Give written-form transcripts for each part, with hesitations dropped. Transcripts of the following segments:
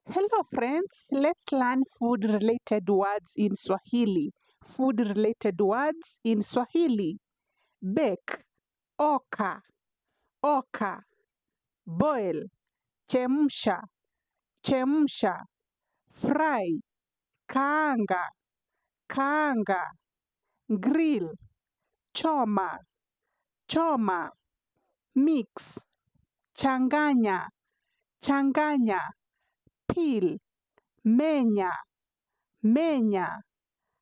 Hello friends, let's learn food related words in Swahili. Food related words in Swahili. Bake, oka, oka. Boil, chemsha, chemsha. Fry, kaanga, kaanga. Grill, choma, choma. Mix, changanya, changanya. Peel, menya, menya.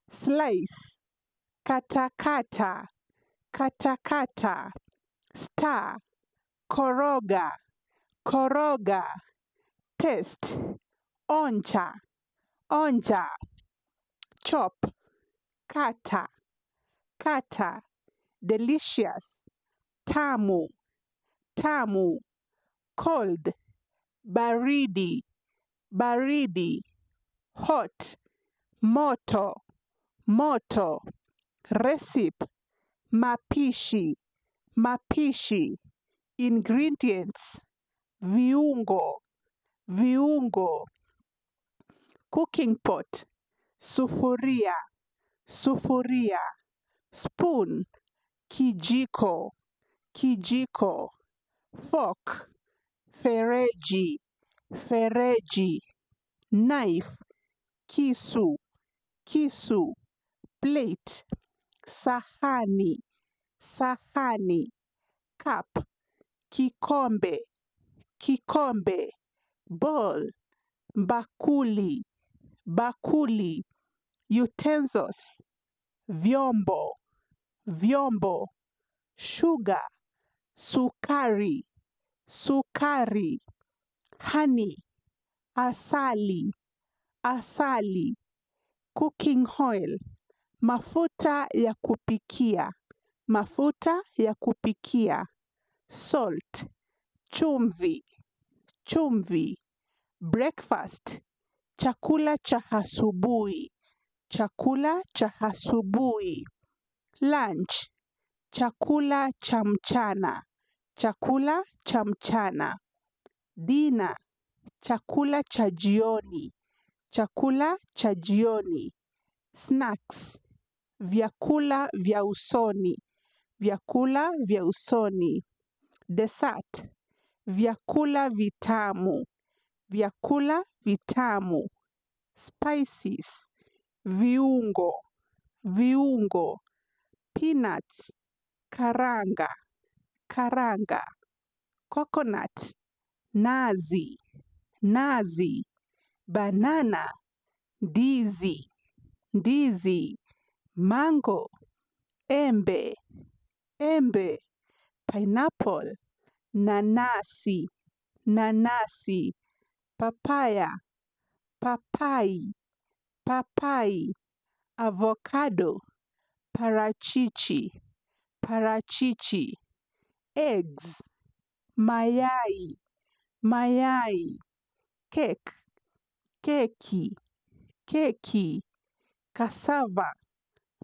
Slice, katakata, katakata. Stir, koroga, koroga. Taste, onja, onja. Chop, kata, kata. Delicious, tamu, tamu. Cold, baridi, baridi. Hot, moto, moto. Recipe, mapishi, mapishi. Ingredients, viungo, viungo. Cooking pot, sufuria, sufuria. Spoon, kijiko, kijiko. Fork, fereji, fereji. Knife, kisu, kisu. Plate, sahani, sahani. Cup, kikombe, kikombe. Bowl, bakuli, bakuli. Utensils, vyombo, vyombo. Sugar, sukari, sukari. Honey, asali, asali. Cooking oil, mafuta ya kupikia, mafuta ya kupikia. Salt, chumvi, chumvi. Breakfast, chakula cha asubuhi, chakula cha asubuhi. Lunch, chakula cha mchana, chakula cha mchana. Dinner, chakula cha jioni, chakula cha jioni. Snacks, vyakula vya usoni, vyakula vya usoni. Dessert, vyakula vitamu, vyakula vitamu. Spices, viungo, viungo. Peanuts, karanga, karanga. Coconut, nazi, nazi. Banana, ndizi, ndizi. Mango, embe, embe. Pineapple, nanasi, nanasi. Papaya, papai, papai. Avocado, parachichi, parachichi. Eggs, mayai, mayai. Cake, keki, keki. Cassava,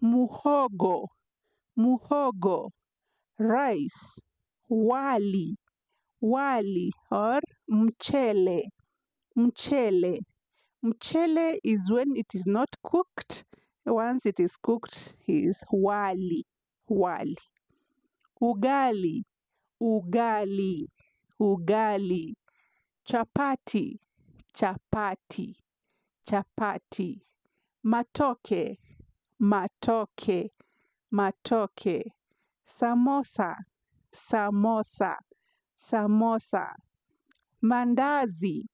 muhogo, muhogo. Rice, wali, wali or mchele, mchele. Mchele is when it is not cooked. Once it is cooked, is wali, wali. Ugali, ugali, ugali. Chapati, chapati, chapati. Matoke, matoke, matoke. Samosa, samosa, samosa. Mandazi,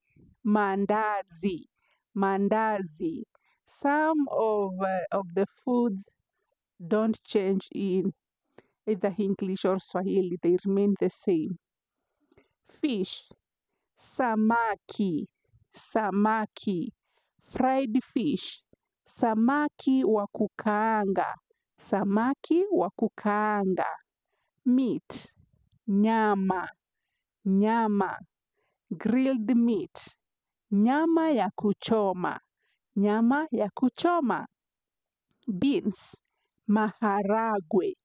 mandazi, mandazi. Some of the foods don't change in either English or Swahili. They remain the same. Fish, samaki, samaki. Fried fish, samaki wa kukaanga, samaki wa kukaanga. Meat, nyama, nyama. Grilled meat, nyama ya kuchoma, nyama ya kuchoma. Beans, maharagwe,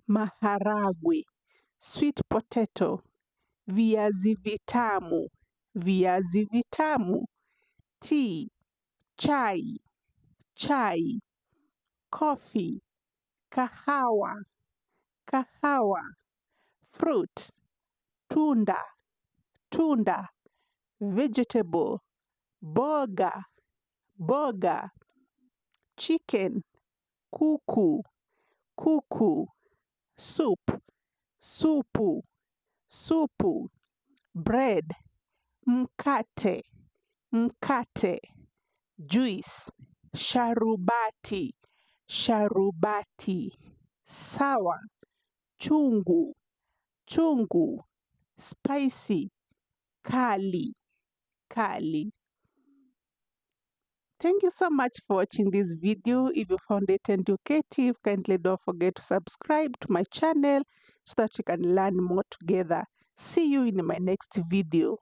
maharagwe. Sweet potato, viazi vitamu, viazi vitamu. tea, chai, chai, coffee, kahawa, kahawa, fruit, tunda, tunda, vegetable, boga, boga, chicken, kuku, kuku, soup, supu, supu, bread, mkate, mkate, juice, sharubati, sharubati, sour, chungu, chungu, spicy, kali, kali. Thank you so much for watching this video. If you found it educative, kindly don't forget to subscribe to my channel so that we can learn more together. See you in my next video.